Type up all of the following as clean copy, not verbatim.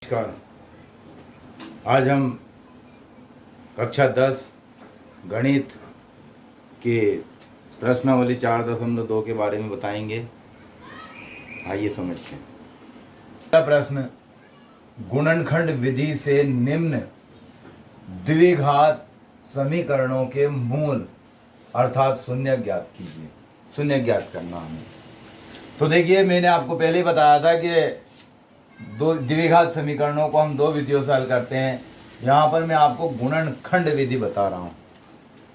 नमस्कार। आज हम कक्षा 10 गणित के प्रश्नावली 4.2 के बारे में बताएंगे। आइए समझते हैं। पहला प्रश्न, गुणनखंड विधि से निम्न द्विघात समीकरणों के मूल अर्थात शून्य ज्ञात कीजिए। शून्य ज्ञात करना हमें। तो देखिए, मैंने आपको पहले ही बताया था कि दो द्विघात समीकरणों को हम दो विधियों से हल करते हैं। यहाँ पर मैं आपको गुणनखंड विधि बता रहा हूँ,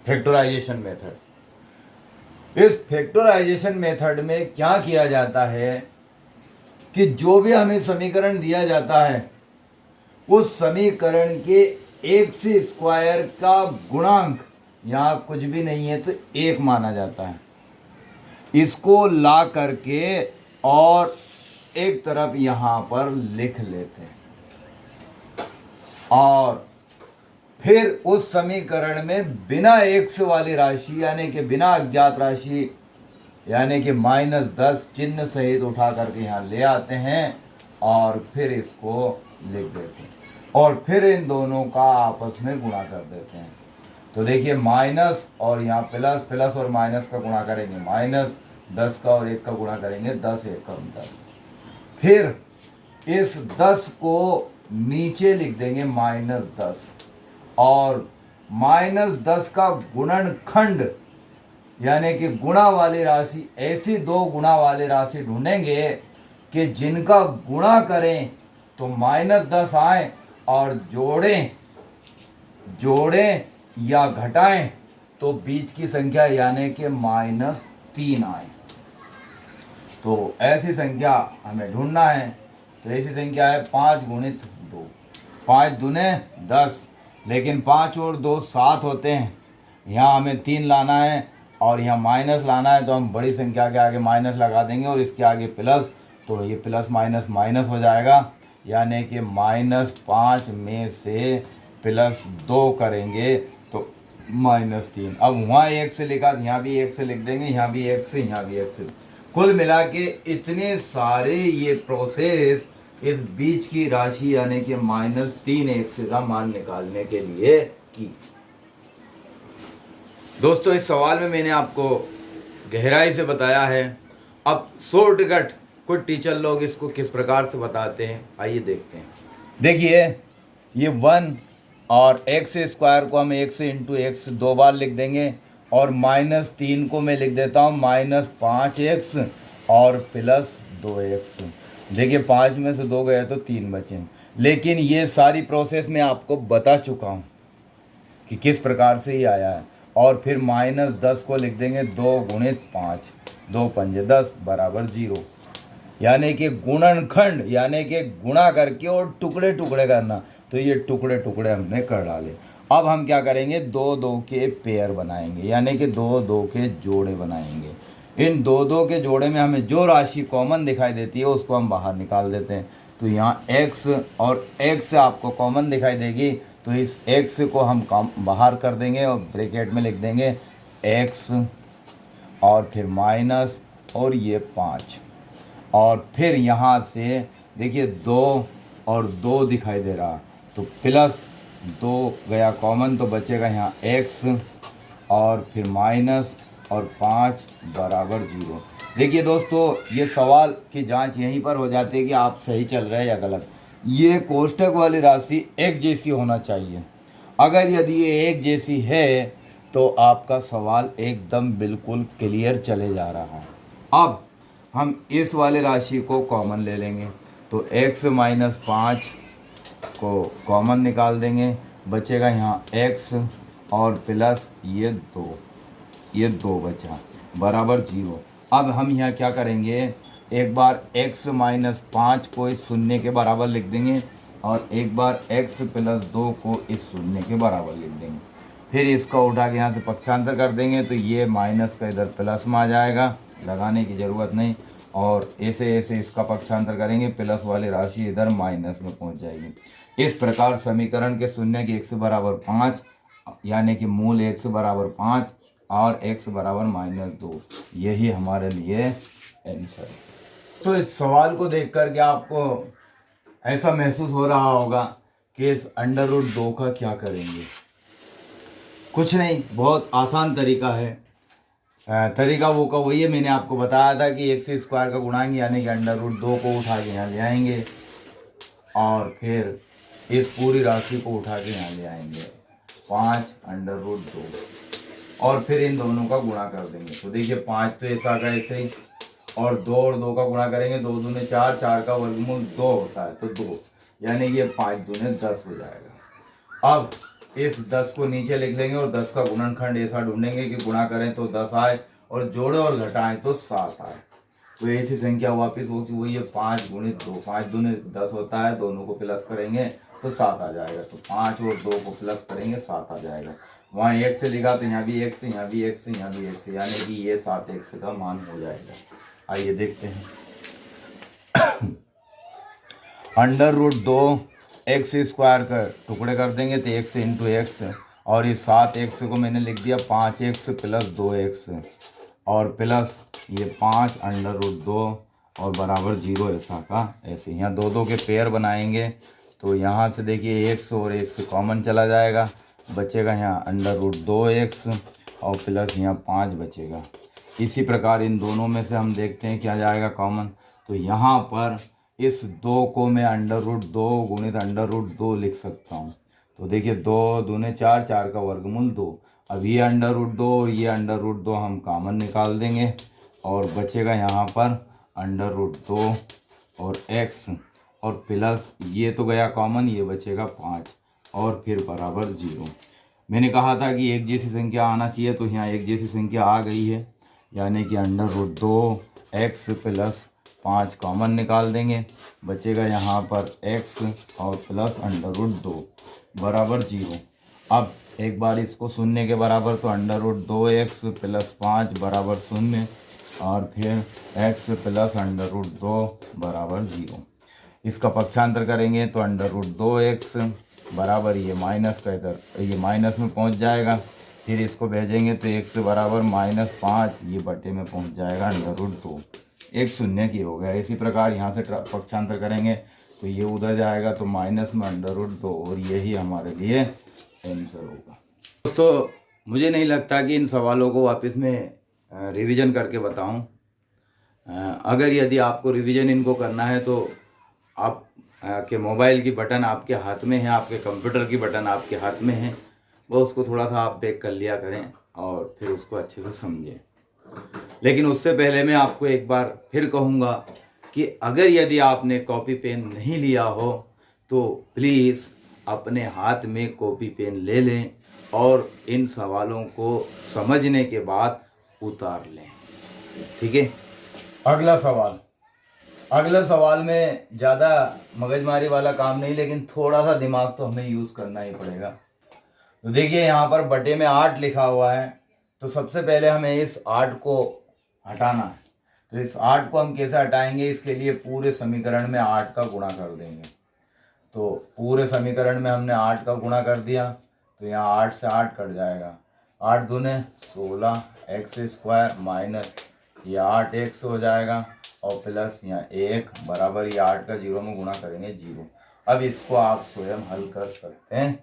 फैक्टराइजेशन मेथड। इस फैक्टराइजेशन मेथड में क्या किया जाता है कि जो भी हमें समीकरण दिया जाता है उस समीकरण के एक से स्क्वायर का गुणांक यहाँ कुछ भी नहीं है तो एक माना जाता है। इसको ला करके और एक तरफ यहाँ पर लिख लेते हैं और फिर उस समीकरण में बिना एक्स वाली राशि यानी कि बिना अज्ञात राशि यानी कि -10 चिन्ह सहित उठा करके यहाँ ले आते हैं और फिर इसको लिख देते हैं और फिर इन दोनों का आपस में गुणा कर देते हैं। तो देखिए, माइनस और यहाँ प्लस, प्लस और माइनस का गुणा करेंगे -10 का और 1 का गुणा करेंगे 10, 1 का 10। फिर इस 10 को नीचे लिख देंगे -10 और -10 का गुणनखंड यानी कि गुणा वाली राशि, ऐसी दो गुणा वाली राशि ढूंढेंगे कि जिनका गुणा करें तो -10 आए और जोड़ें या घटाएं तो बीच की संख्या यानी कि -3 आए। तो ऐसी संख्या हमें ढूंढना है। तो ऐसी संख्या है 5 गुणित 2, 5 दूने 10, लेकिन 5 और 2 7 होते हैं। यहाँ हमें 3 लाना है और यहाँ माइनस लाना है, तो हम बड़ी संख्या के आगे माइनस लगा देंगे और इसके आगे प्लस, तो ये प्लस माइनस माइनस हो जाएगा। यानी कि -5 में से +2 करेंगे तो -3। अब वहाँ 1 से लिखा, यहाँ भी 1 से लिख देंगे, यहाँ भी 1 से, यहाँ भी 1 से। कुल मिला के इतने सारे ये प्रोसेस इस बीच की राशि यानी कि -3 एक्स का मान निकालने के लिए की। दोस्तों, इस सवाल में मैंने आपको गहराई से बताया है। अब शॉर्टकट कुछ टीचर लोग इसको किस प्रकार से बताते हैं, आइए देखते हैं। देखिए, ये 1 और एक्स स्क्वायर को हम 1 से इंटू एक्स 2 बार लिख देंगे और -3 को मैं लिख देता हूँ -5x और +2x। देखिए, 5 में से 2 गए तो 3 बचे। लेकिन ये सारी प्रोसेस मैं आपको बता चुका हूँ कि किस प्रकार से ही आया है। और फिर -10 को लिख देंगे 2 गुणित 5, 2 पंजे 10 बराबर 0। यानी कि गुणनखंड यानी कि गुणा करके और टुकड़े टुकड़े करना, तो ये टुकड़े टुकड़े हमने कर डाले। अब हम क्या करेंगे, 2-2 के पेयर बनाएंगे यानी कि 2-2 के जोड़े बनाएंगे। इन 2-2 के जोड़े में हमें जो राशि कॉमन दिखाई देती है उसको हम बाहर निकाल देते हैं। तो यहाँ x और x आपको कॉमन दिखाई देगी, तो इस x को हम बाहर कर देंगे और ब्रैकेट में लिख देंगे x और फिर माइनस और ये 5 और फिर यहाँ से देखिए 2 और 2 दिखाई दे रहा, तो +2 गया कॉमन, तो बचेगा यहाँ x और फिर माइनस और 5 बराबर 0। देखिए दोस्तों, ये सवाल की जांच यहीं पर हो जाती है कि आप सही चल रहे हैं या गलत। ये कोष्ठक वाली राशि एक जैसी होना चाहिए। अगर यदि ये एक जैसी है तो आपका सवाल एकदम बिल्कुल क्लियर चले जा रहा है। अब हम इस वाले राशि को कॉमन ले लेंगे, तो x - 5 को कॉमन निकाल देंगे, बचेगा यहाँ x और प्लस ये 2 बचा बराबर 0। अब हम यहाँ क्या करेंगे, एक बार x - 5 को इस शून्य के बराबर लिख देंगे और एक बार x + 2 को इस शून्य के बराबर लिख देंगे। फिर इसका उठा के यहाँ से पक्षांतर कर देंगे, तो ये माइनस का इधर प्लस में आ जाएगा, लगाने की ज़रूरत नहीं। और ऐसे ऐसे इसका पक्षांतर करेंगे, प्लस वाली राशि इधर माइनस में पहुंच जाएगी। इस प्रकार समीकरण के शून्य की x बराबर 5 यानी कि मूल x बराबर 5 और x बराबर -2, यही हमारे लिए आंसर है। तो इस सवाल को देख करके आपको ऐसा महसूस हो रहा होगा कि इस अंडर रूट 2 का क्या करेंगे। कुछ नहीं, बहुत आसान तरीका है। तरीका वो का वही है, मैंने आपको बताया था कि एक्स स्क्वायर का गुणांक यानी कि अंडर रूट 2 को उठा के यहाँ ले आएंगे और फिर इस पूरी राशि को उठा के यहाँ ले आएंगे 5 अंडर रूट 2 और फिर इन दोनों का गुणा कर देंगे। तो देखिए 5 तो ऐसा का ऐसे ही, और 2 और 2 का गुणा करेंगे, 2 दूने 4, 4 का वर्गमूल 2 होता है तो 2, यानी कि 5 दूने 10 हो जाएगा। अब इस 10 को नीचे लिख लेंगे और 10 का गुणनखंड ऐसा ढूंढेंगे कि गुणा करें तो 10 आए और जोड़े और घटाएं तो 7 आए। तो ऐसी संख्या वापस होगी वही है 5 गुणित 2, 5 दूने 10 होता है, दोनों को प्लस करेंगे तो 7 आ जाएगा। तो 5 और 2 को प्लस करेंगे 7 आ जाएगा। वहाँ 1 से लिखा तो यहाँ भी 1 से, यहाँ भी 1 से, यहाँ भी 1 से, यानी कि ये 7 एक्स का मान हो जाएगा। आइए देखते हैं। अंडर रूट 2 एक्स स्क्वायर का टुकड़े कर देंगे तो एक्स इंटू एक्स, और इस 7 एक्स को मैंने लिख दिया 5 एक्स प्लस 2 एक्स और प्लस ये 5 अंडर रूट 2 और बराबर 0 ऐसा का ऐसे। यहाँ दो दो के पेयर बनाएंगे तो यहाँ से देखिए एक्स और एक्स कॉमन चला जाएगा, बचेगा यहाँ अंडर रूट 2 एक्स और प्लस यहाँ 5 बचेगा। इसी प्रकार इन दोनों में से हम देखते हैं क्या जाएगा कॉमन। तो यहाँ पर इस 2 को मैं अंडर रूट 2 गुणित अंडर रूट 2 लिख सकता हूँ। तो देखिए 2 दूने 4, 4 का वर्गमूल 2। अब ये अंडर रूट 2 और ये अंडर रूट 2 हम कॉमन निकाल देंगे और बचेगा यहाँ पर अंडर रूट 2 और x और प्लस ये तो गया कॉमन, ये बचेगा 5 और फिर बराबर 0। मैंने कहा था कि एक जैसी संख्या आना चाहिए, तो यहाँ एक जैसी संख्या आ गई है, यानी कि under root 2x plus 5 common निकाल देंगे, बचेगा यहाँ पर x और प्लस अंडर रूट 2 बराबर 0। अब एक बार इसको शून्य के बराबर, तो अंडर रूट 2x प्लस 5 बराबर 0 और फिर x प्लस अंडर रूट 2 बराबर 0। इसका पक्षांतर करेंगे तो अंडर रूट 2x बराबर ये माइनस का इधर ये माइनस में पहुंच जाएगा, फिर इसको भेजेंगे तो x बराबर -5 ये बटे में पहुंच जाएगा अंडर रूट 2, एक शून्य की हो गया। इसी प्रकार यहाँ से पक्षांतर करेंगे तो ये उधर जाएगा तो माइनस में अंडर रूट 2 और यही हमारे लिए आंसर होगा। दोस्तों मुझे नहीं लगता कि इन सवालों को वापस में रिवीजन करके बताऊं। अगर यदि आपको रिवीजन इनको करना है तो आप के मोबाइल की बटन आपके हाथ में है, आपके कंप्यूटर की बटन आपके हाथ में है, वो उसको थोड़ा सा आप बैक कर लिया करें और फिर उसको अच्छे से समझें। लेकिन उससे पहले मैं आपको एक बार फिर कहूँगा कि अगर यदि आपने कॉपी पेन नहीं लिया हो तो प्लीज़ अपने हाथ में कॉपी पेन ले लें और इन सवालों को समझने के बाद उतार लें। ठीक है, अगला सवाल में ज़्यादा मगजमारी वाला काम नहीं, लेकिन थोड़ा सा दिमाग तो हमें यूज़ करना ही पड़ेगा। तो देखिए यहाँ पर बटे में 8 लिखा हुआ है, तो सबसे पहले हमें इस 8 को हटाना है। तो इस 8 को हम कैसे हटाएंगे, इसके लिए पूरे समीकरण में 8 का गुणा कर देंगे। तो पूरे समीकरण में हमने 8 का गुणा कर दिया तो यहाँ 8 से 8 कट जाएगा, 8 दूने 16 एक्स स्क्वायर माइनस ये 8x हो जाएगा और प्लस यहाँ 1 बराबर ये 8 का 0 में गुणा करेंगे 0। अब इसको आप स्वयं हल कर सकते हैं।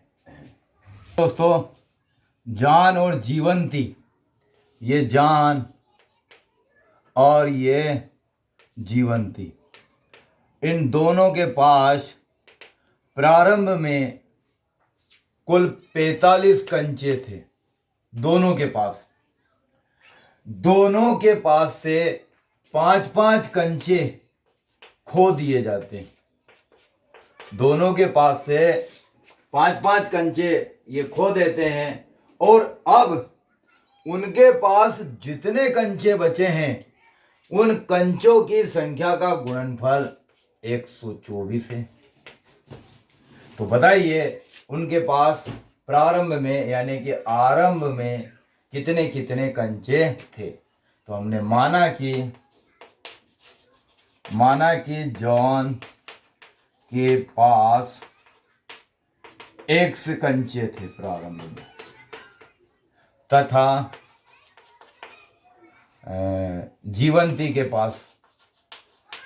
दोस्तों जान और जीवंती, ये जान और ये जीवंती, इन दोनों के पास प्रारंभ में कुल 45 कंचे थे। दोनों के पास से 5-5 कंचे खो दिए जाते हैं। दोनों के पास से 5-5 कंचे ये खो देते हैं और अब उनके पास जितने कंचे बचे हैं उन कंचों की संख्या का गुणनफल 124 है। तो बताइए उनके पास प्रारंभ में यानी कि आरंभ में कितने कितने कंचे थे। तो हमने माना कि जॉन के पास x कंचे थे प्रारंभ में, तथा जीवंती के पास,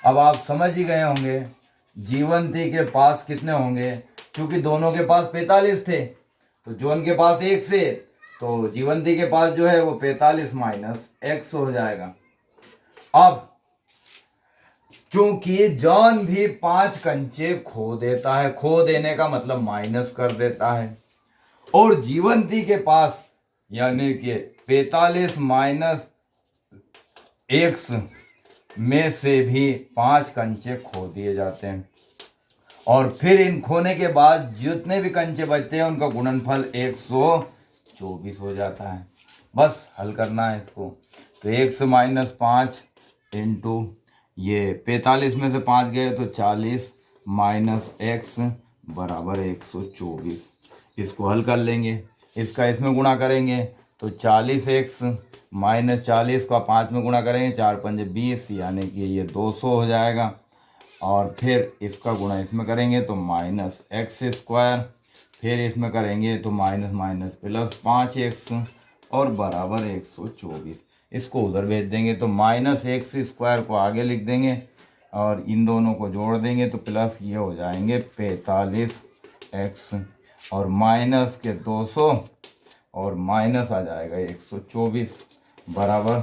अब आप समझ ही गए होंगे जीवंती के पास कितने होंगे, क्योंकि दोनों के पास 45 थे, तो जॉन के पास 1 से, तो जीवंती के पास जो है वो 45 माइनस x हो जाएगा। अब क्योंकि जॉन भी 5 कंचे खो देता है, खो देने का मतलब माइनस कर देता है, और जीवंती के पास यानी कि 45 माइनस x में से भी 5 कंचे खो दिए जाते हैं, और फिर इन खोने के बाद जितने भी कंचे बचते हैं उनका गुणनफल 124 हो जाता है। बस हल करना है इसको, तो x माइनस 5 इंटू ये 45 में से 5 गए तो 40 माइनस x बराबर 124। इसको हल कर लेंगे, इसका इसमें गुणा करेंगे तो 40x माइनस 40 का 5 में गुणा करेंगे, 4 पंजे 20, यानी कि ये 200 हो जाएगा। और फिर इसका गुणा इसमें करेंगे तो माइनस एक्स स्क्वायर, फिर इसमें करेंगे तो माइनस माइनस प्लस 5x और बराबर 124। इसको उधर भेज देंगे तो माइनस एक्स स्क्वायर को आगे लिख देंगे और इन दोनों को जोड़ देंगे तो प्लस ये हो जाएंगे 45x और माइनस के 200 और माइनस आ जाएगा 124 बराबर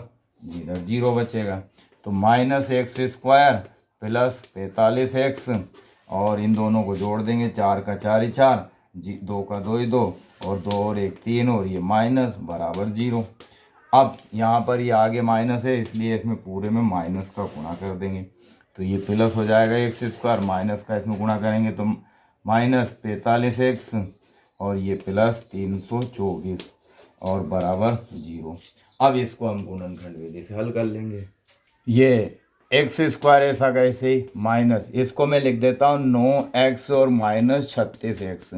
0 बचेगा। तो minus x square plus 45x और इन दोनों को जोड़ देंगे, 4 का 4 ही 4, 2 का 2 ही 2 और 2 और 1 3 और ये माइनस बराबर 0। अब यहाँ पर ये आगे माइनस है इसलिए इसमें पूरे में माइनस का गुणा कर देंगे, तो ये प्लस हो जाएगा एक्स स्क्वायर, माइनस का इसमें गुणा करेंगे तो माइनस 45x और ये प्लस 324 और बराबर 0। अब इसको हम गुणनखंड विधि से हल कर लेंगे। ये एक्स स्क्वायर ऐसा कैसे ही माइनस, इसको मैं लिख देता हूँ 9x और माइनस 36x,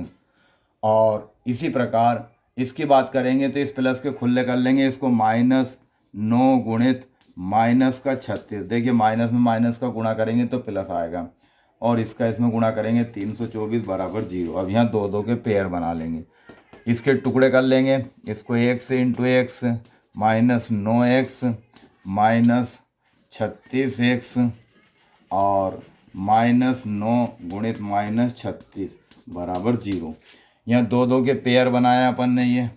और इसी प्रकार इसकी बात करेंगे तो इस प्लस के खुले कर लेंगे, इसको माइनस 9 गुणित माइनस का 36, देखिए माइनस में माइनस का गुणा करेंगे तो प्लस आएगा और इसका इसमें गुणा करेंगे 324 बराबर 0। अब यहाँ 2 2 के पेयर बना लेंगे, इसके टुकड़े कर लेंगे, इसको x into x minus 9x minus 36x और माइनस 9 गुणित माइनस 36 बराबर 0। यहाँ 2 2 के पेयर बनाया अपन ने ये,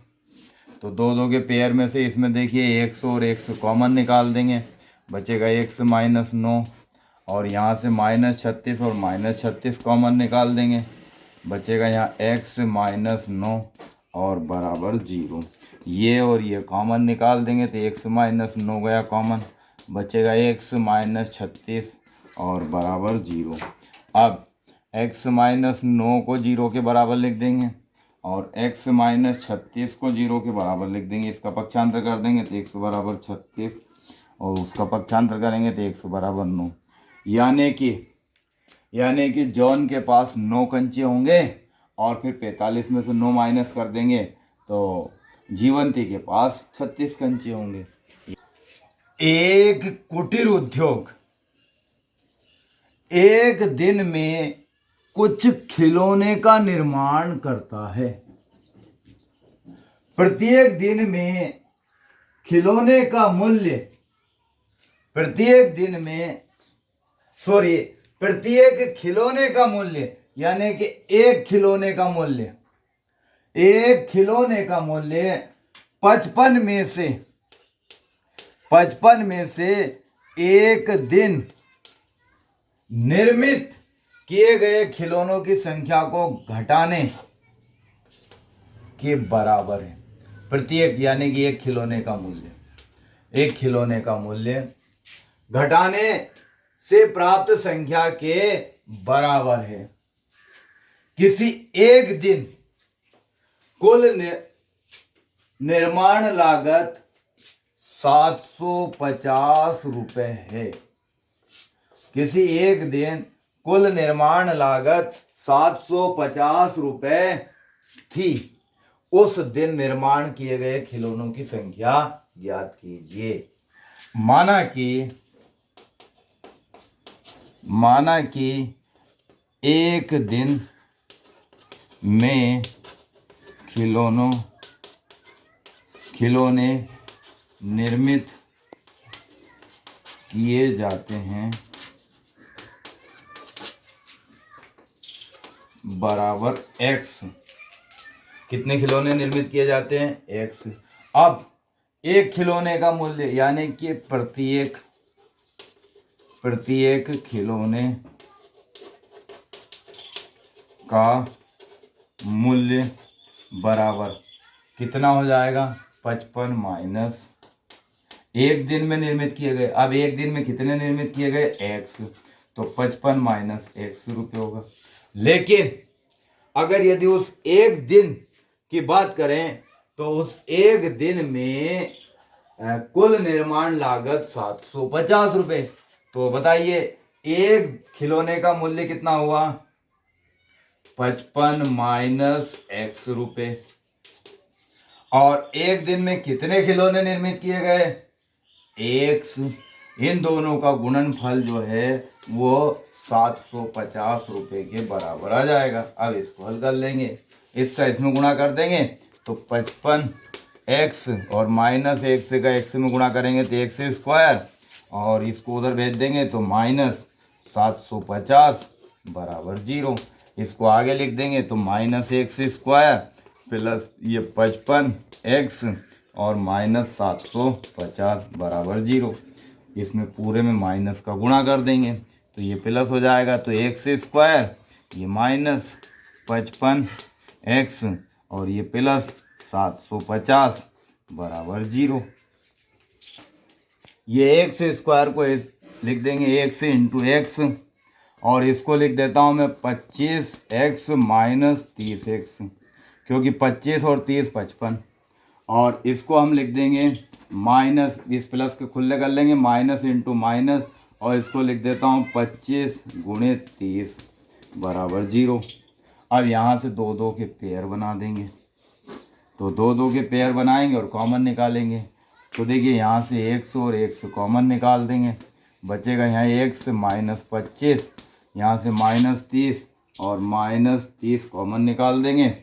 तो 2 2 के पेयर में से इसमें देखिए x और x कॉमन निकाल देंगे, बचेगा x माइनस 9 और यहाँ से माइनस 36 और माइनस 36 कॉमन निकाल देंगे, बचेगा यहाँ x माइनस 9 और बराबर 0। ये और ये कॉमन निकाल देंगे तो x माइनस 9 गया कॉमन, बचेगा x माइनस 36 और बराबर 0। अब x माइनस 9 को 0 के बराबर लिख देंगे और x माइनस 36 को 0 के बराबर लिख देंगे, इसका पक्षांतर कर देंगे तो x बराबर 36 और उसका पक्षांतर करेंगे तो x बराबर 9, यानी कि जॉन के पास 9 कंचे होंगे और फिर 45 में से 9 माइनस कर देंगे तो जीवंती के पास 36 कंचे होंगे। एक कुटीर उद्योग एक दिन में कुछ खिलौने का निर्माण करता है। प्रत्येक दिन में खिलौने का मूल्य प्रत्येक खिलौने का मूल्य यानी कि एक खिलौने का मूल्य 55 में से एक दिन निर्मित किए गए खिलौनों की संख्या को घटाने के बराबर है। प्रत्येक यानी कि एक खिलौने का मूल्य घटाने से प्राप्त संख्या के बराबर है। किसी एक दिन कुल निर्माण लागत 750 रुपए है। किसी एक दिन कुल निर्माण लागत 750 रुपए थी। उस दिन निर्माण किए गए खिलौनों की संख्या ज्ञात कीजिए। माना कि एक दिन में खिलौने निर्मित किए जाते हैं बराबर x। कितने खिलौने निर्मित किए जाते हैं? x। अब एक खिलौने का मूल्य यानी कि प्रत्येक खिलौने का मूल्य बराबर कितना हो जाएगा? 55 माइनस एक दिन में निर्मित किए गए। अब एक दिन में कितने निर्मित किए गए? x। तो 55 माइनस x रुपये होगा। लेकिन अगर यदि उस एक दिन की बात करें तो उस एक दिन में कुल निर्माण लागत 750 रुपये। तो बताइए एक खिलौने का मूल्य कितना हुआ? 55 माइनस x रुपये। और एक दिन में कितने खिलौने निर्मित किए गए? x। इन दोनों का गुणनफल जो है वो 750 रुपये के बराबर आ जाएगा। अब इसको हल कर लेंगे, इसका इसमें गुणा कर देंगे तो 55x और माइनस x का x में गुणा करेंगे तो x स्क्वायर, और इसको उधर भेज देंगे तो माइनस 750 बराबर 0। इसको आगे लिख देंगे तो माइनस x स्क्वायर प्लस ये 55x और माइनस 750 बराबर 0। इसमें पूरे में माइनस का गुणा कर देंगे तो ये प्लस हो जाएगा। तो x स्क्वायर ये माइनस 55x और ये प्लस 750 बराबर 0। ये x स्क्वायर को लिख देंगे x इंटू एक्स, और इसको लिख देता हूँ मैं 25x माइनस 30x, क्योंकि 25 और 30 55। और इसको हम लिख देंगे माइनस, इस प्लस के खुले कर लेंगे, माइनस इंटू माइनस, और इसको लिख देता हूँ 25 गुणे 30 बराबर 0। अब यहाँ से दो दो के पेयर बना देंगे, तो दो दो के पेयर बनाएंगे और कॉमन निकालेंगे। तो देखिए यहाँ से x और x कॉमन निकाल देंगे, बचेगा यहाँ x माइनस 25, यहाँ से माइनस 30 और माइनस 30 कॉमन निकाल देंगे,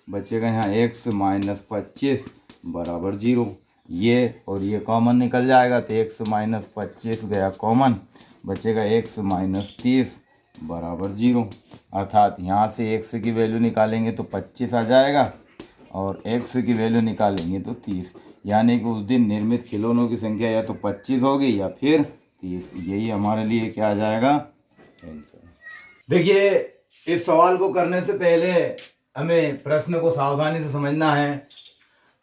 बचेगा यहाँ x माइनस 25 बराबर 0। ये और ये कॉमन निकल जाएगा तो x माइनस 25 गया कॉमन, बचेगा x माइनस 30 बराबर 0। अर्थात यहाँ से x की वैल्यू निकालेंगे तो 25 आ जाएगा और x की वैल्यू निकालेंगे तो 30। यानी कि उस दिन निर्मित खिलौनों की संख्या या तो 25 होगी या फिर 30। यही हमारे लिए क्या आ जाएगा? आंसर। देखिए इस सवाल को करने से पहले हमें प्रश्न को सावधानी से समझना है।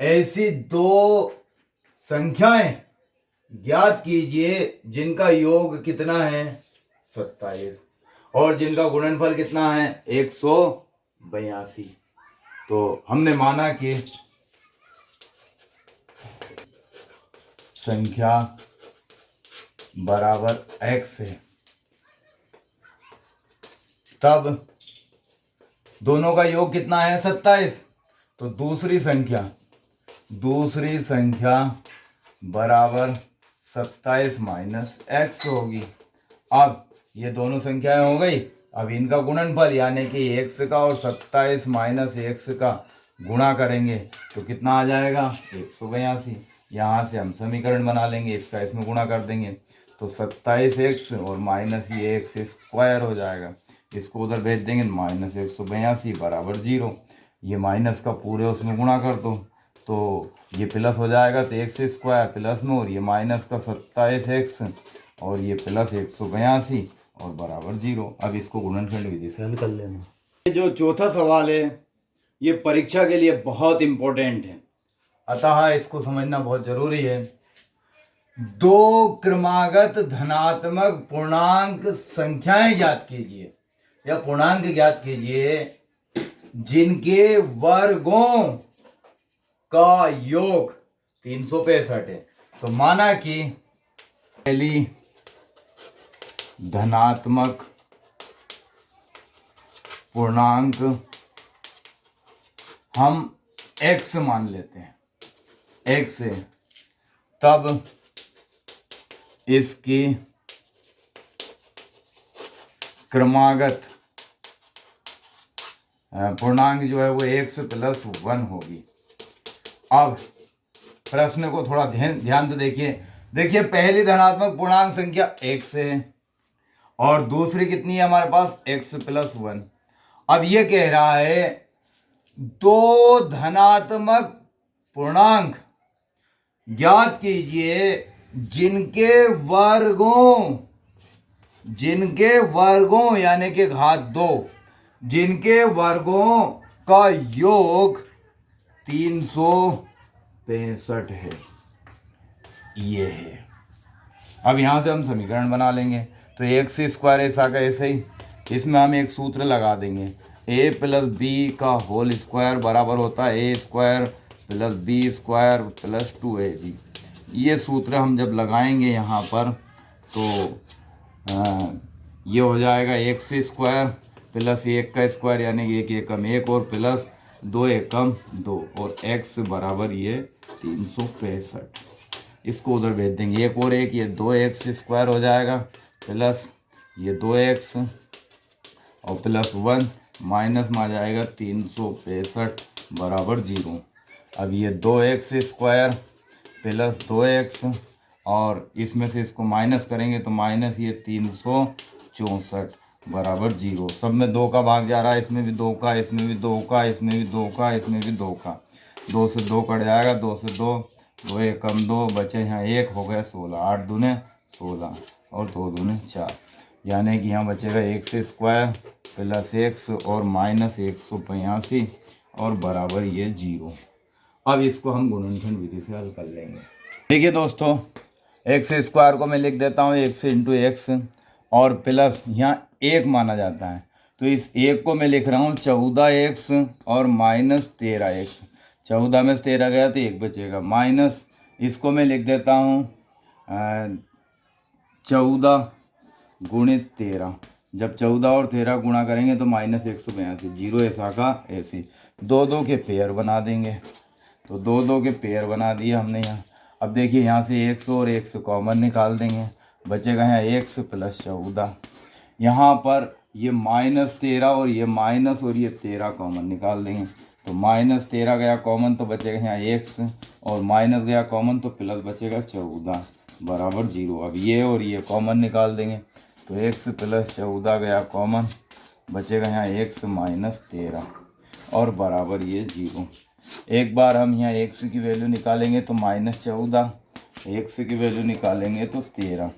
ऐसी दो संख्याएं ज्ञात कीजिए जिनका योग कितना है? 27, और जिनका गुणनफल कितना है? 182। तो हमने माना कि संख्या बराबर x है, तब दोनों का योग कितना है? 27। तो दूसरी संख्या बराबर 27 माइनस x होगी। अब ये दोनों संख्याएं हो गई, अब इनका गुणनफल यानी कि x का और 27 माइनस x का गुणा करेंगे तो कितना आ जाएगा? 182। यहाँ से हम समीकरण बना लेंगे, इसका इसमें गुणा कर देंगे तो 27x और माइनस ये x स्क्वायर हो जाएगा, इसको उधर भेज देंगे माइनस 182 बराबर 0। ये माइनस का पूरे उसमें गुणा कर दो तो ये प्लस हो जाएगा, तो x स्क्वायर प्लस में और ये माइनस का 27x और ये प्लस 182 और बराबर 0। अब इसको गुणनखंड विधि से हल कर लेना। ये जो चौथा सवाल है ये परीक्षा के लिए बहुत इम्पोर्टेंट है, अतः इसको समझना बहुत जरूरी है। दो क्रमागत धनात्मक पूर्णांक संख्याएं ज्ञात कीजिए या पूर्णांक ज्ञात कीजिए जिनके वर्गों का योग 365 है। तो माना कि पहली धनात्मक पूर्णांक हम x मान लेते हैं, x है, तब इसकी क्रमागत पूर्णांक जो है वो x प्लस 1 होगी। अब प्रश्न को थोड़ा ध्यान से देखिए पहली धनात्मक पूर्णांक संख्या x है और दूसरी कितनी है हमारे पास? x plus 1। अब ये कह रहा है दो धनात्मक पूर्णांक ज्ञात कीजिए जिनके वर्गों यानी कि घात 2, जिनके वर्गों का योग 365 है। ये है। अब यहाँ से हम समीकरण बना लेंगे। तो एक्स स्क्वायर ऐसा का ऐसे ही, इसमें हम एक सूत्र लगा देंगे, a प्लस बी का होल स्क्वायर बराबर होता है A square plus B square plus 2ab। ये सूत्र हम जब लगाएंगे यहाँ पर तो ये हो जाएगा एक्स स्क्वायर प्लस 1 का स्क्वायर यानी कि 1 एकम 1 और प्लस 2 एकम 2 और x बराबर ये 365। इसको उधर भेज देंगे, एक और एक, ये 2x स्क्वायर हो जाएगा प्लस ये 2x और प्लस 1 माइनस में आ जाएगा 365 बराबर 0। अब ये 2x स्क्वायर प्लस 2x और इसमें से इसको माइनस करेंगे तो माइनस ये 364 बराबर 0। सब में 2 का भाग जा रहा है, इसमें भी 2 का, इसमें भी 2 का, इसमें भी 2 का, इसमें भी 2 का। 2 से 2 कट जाएगा, 2 से 2, 2 एकम 2 बचे यहाँ 1 हो गया 16, 8 दूने 16 और 2 दूने 4, यानी कि यहाँ बचेगा एक्स स्क्वायर प्लस एक्स और माइनस 185 और बराबर ये 0। अब इसको हम गुणनखंड विधि से हल कर लेंगे। देखिए दोस्तों, एक्स स्क्वायर को मैं लिख देता हूँ एक्स इंटू एक्स और प्लस यहाँ 1 माना जाता है, तो इस 1 को मैं लिख रहा हूँ 14x और माइनस 13x। 14 में से 13 गया तो 1 बचेगा, माइनस इसको मैं लिख देता हूँ 14 गुणित 13। जब 14 और 13 गुणा करेंगे तो माइनस 182, 0 ऐसा का ऐसे 2 के पेयर बना देंगे। तो 2 के पेयर बना दिए हमने यहाँ। अब देखिए यहाँ से x और x कॉमन निकाल देंगे, बचेगा यहाँ x प्लस 14। यहाँ पर ये माइनस 13 और ये माइनस और ये 13 कॉमन निकाल देंगे, तो माइनस 13 गया कॉमन तो बचेगा यहाँ x और माइनस गया कॉमन तो प्लस बचेगा 14 बराबर 0। अब ये और ये कॉमन निकाल देंगे तो x प्लस 14 गया कॉमन, बचेगा यहाँ x माइनस 13 और बराबर ये 0। एक बार हम यहाँ x की वैल्यू निकालेंगे तो माइनस 14, x की वैल्यू निकालेंगे तो 13।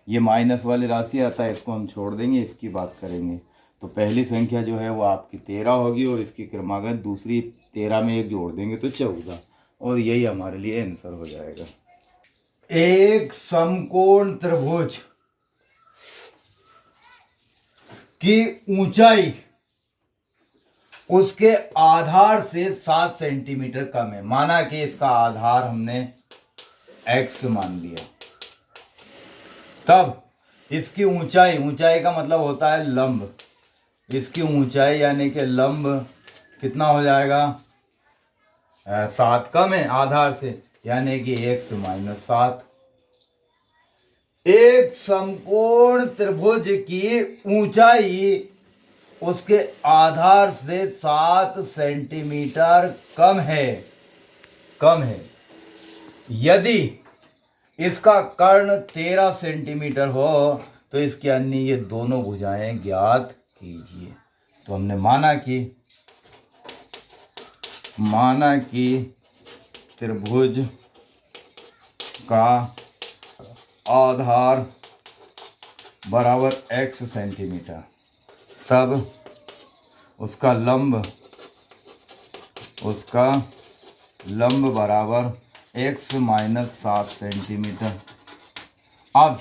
ये माइनस वाली राशि आता है, इसको हम छोड़ देंगे, इसकी बात करेंगे। तो पहली संख्या जो है वो आपकी 13 होगी और इसकी क्रमागत दूसरी 13 में 1 जोड़ देंगे तो 14 और यही हमारे लिए आंसर हो जाएगा। एक समकोण त्रिभुज की ऊंचाई उसके आधार से 7 सेंटीमीटर कम है। माना कि इसका आधार हमने x मान लिया, तब इसकी ऊंचाई, ऊंचाई का मतलब होता है लंब, इसकी ऊंचाई यानी कि लंब कितना हो जाएगा 7 कम है आधार से, यानी कि x माइनस 7। एक समकोण त्रिभुज की ऊंचाई उसके आधार से 7 सेंटीमीटर कम है। यदि इसका कर्ण 13 सेंटीमीटर हो तो इसके अन्य ये दोनों भुजाएं ज्ञात कीजिए। तो हमने माना कि त्रिभुज का आधार बराबर x सेंटीमीटर, तब उसका लंब बराबर x माइनस 7 सेंटीमीटर। अब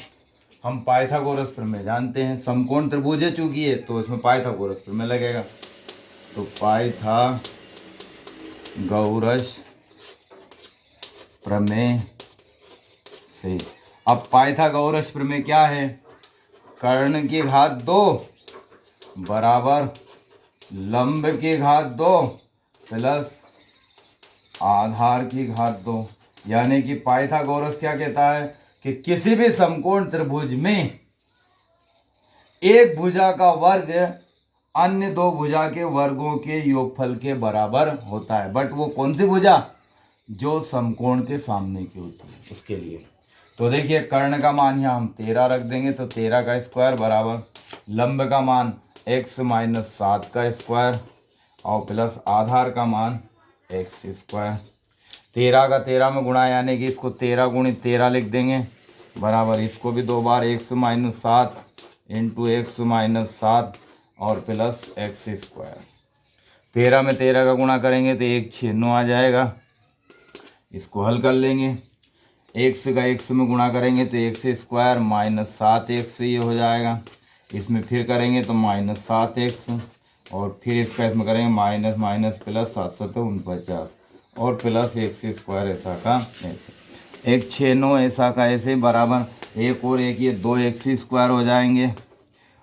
हम पाइथागोरस प्रमेय जानते हैं, समकोण त्रिभुज है चूंकि है तो इसमें पाइथागोरस प्रमेय लगेगा। तो पाइथागोरस प्रमेय से, अब पाइथागोरस प्रमेय क्या है, कर्ण की घात 2 बराबर लंब की घात 2 प्लस आधार की घात 2। यानी कि पाइथागोरस क्या कहता है कि किसी भी समकोण त्रिभुज में एक भुजा का वर्ग अन्य 2 भुजा के वर्गों के योगफल के बराबर होता है। बट वो कौन सी भुजा, जो समकोण के सामने की होती है उसके लिए। तो देखिए कर्ण का मान यहाँ हम 13 रख देंगे तो 13 का स्क्वायर बराबर लंब का मान x माइनस 7 का स्क्वायर और प्लस आधार का मान x स्क्वायर। 13 का 13 में गुणा, यानी कि इसको 13 गुणित 13 लिख देंगे बराबर, इसको भी 2 बार x minus 7 into x minus 7 और प्लस एक्स स्क्वायर। 13 में 13 का गुणा करेंगे तो 1 6 9 आ जाएगा। इसको हल कर लेंगे। एक्स का एक्स में गुणा करेंगे तो एक्स स्क्वायर माइनस 7x ये हो जाएगा। इसमें फिर करेंगे तो माइनस 7x और फिर इसका इसमें करेंगे माइनस माइनस प्लस 7 7 49 और प्लस एक्स स्क्वायर ऐसा का ऐसे। 1 6 9 ऐसा का ऐसे बराबर एक और एक ये 2 एक्स स्क्वायर हो जाएंगे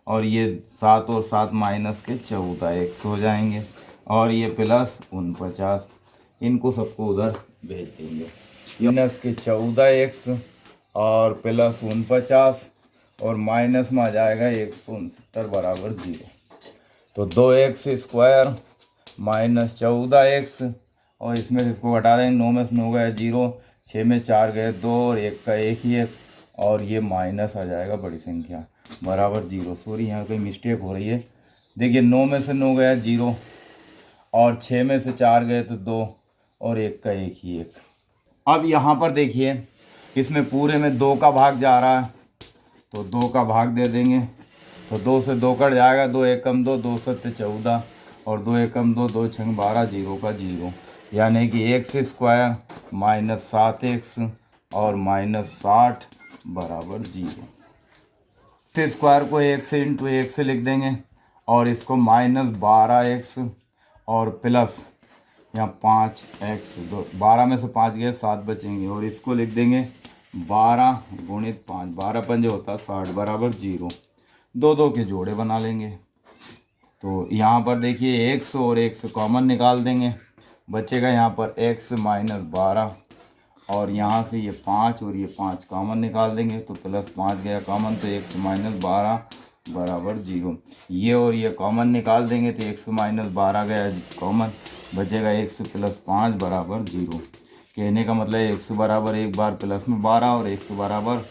और ये 7 और 7 माइनस के 14x हो जाएंगे और ये प्लस 49। इनको सबको उधर भेज देंगे। माइनस के 14x और प्लस 49 और माइनस में आ जाएगा 169 बराबर 0। तो 2x स्क्वायर माइनस 14x और इसमें से इसको घटा देंगे। 9 में से 9 गया 0, 6 में 4 गए 2 और 1 का 1 ही है और ये माइनस आ जाएगा बड़ी संख्या बराबर 0। सॉरी यहाँ कोई मिस्टेक हो रही है। देखिए 9 में से 9 गया 0 और 6 में से 4 गए तो 2 और 1 का 1 ही 1। अब यहाँ पर देखिए इसमें पूरे में 2 का भाग जा रहा है तो 2 का भाग दे देंगे। तो 2 से 2 कट जाएगा, 2 एकम 2, 2 सत्ते 14 और 2 एकम 2, 2 छंग 12, 0 का 0, यानी कि एक्स स्क्वायर माइनस 7x और माइनस 60 बराबर 0। एक्स स्क्वायर को x इंटू एक्स लिख देंगे और इसको माइनस 12x और प्लस यहाँ 5x, 12 में से 5 गए 7 बचेंगे और इसको लिख देंगे 12 गुणित 5, 12 पंजे होता 60 बराबर 0। 2 2 के जोड़े बना लेंगे। तो यहाँ पर देखिए x और x कॉमन निकाल देंगे, बचेगा यहाँ पर x माइनस 12 और यहाँ से ये 5 और ये 5 कॉमन निकाल देंगे तो प्लस 5 गया कॉमन तो x माइनस 12 बराबर 0। ये और ये कॉमन निकाल देंगे तो x माइनस 12 गया कॉमन, बचेगा x प्लस 5 बराबर 0। कहने का मतलब x बराबर एक बार प्लस में 12 और x बराबर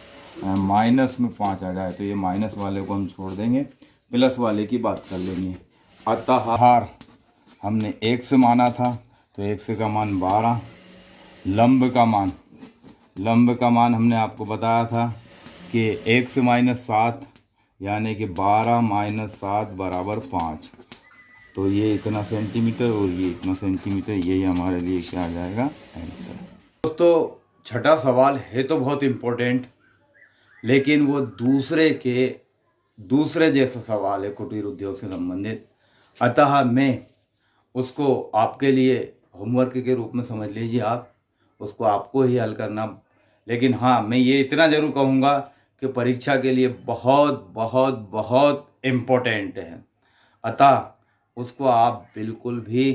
माइनस में 5 आ जाए तो ये माइनस वाले को हम छोड़ देंगे, प्लस वाले की बात कर लेंगे। अतः हार हमने x माना था तो x का मान 12, लंब का मान हमने आपको बताया था कि x माइनस 7 यानी कि 12 माइनस 7 बराबर 5। तो ये इतना सेंटीमीटर और ये इतना सेंटीमीटर, यही हमारे लिए क्या आ जाएगा आंसर। दोस्तों छठा सवाल है तो बहुत इम्पोर्टेंट, लेकिन वो दूसरे जैसा सवाल है कुटीर उद्योग से संबंधित। अतः मैं उसको आपके लिए होमवर्क के रूप में समझ लीजिए, आप उसको आपको ही हल करना। लेकिन हाँ, मैं ये इतना ज़रूर कहूँगा कि परीक्षा के लिए बहुत बहुत बहुत इम्पोर्टेंट है। अतः उसको आप बिल्कुल भी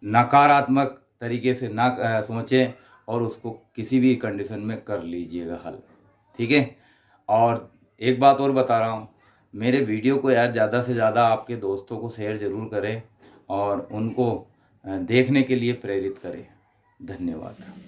नकारात्मक तरीके से ना सोचें और उसको किसी भी कंडीशन में कर लीजिएगा हल, ठीक है। और एक बात और बता रहा हूँ, मेरे वीडियो को यार ज़्यादा से ज़्यादा आपके दोस्तों को शेयर ज़रूर करें और उनको देखने के लिए प्रेरित करें। धन्यवाद।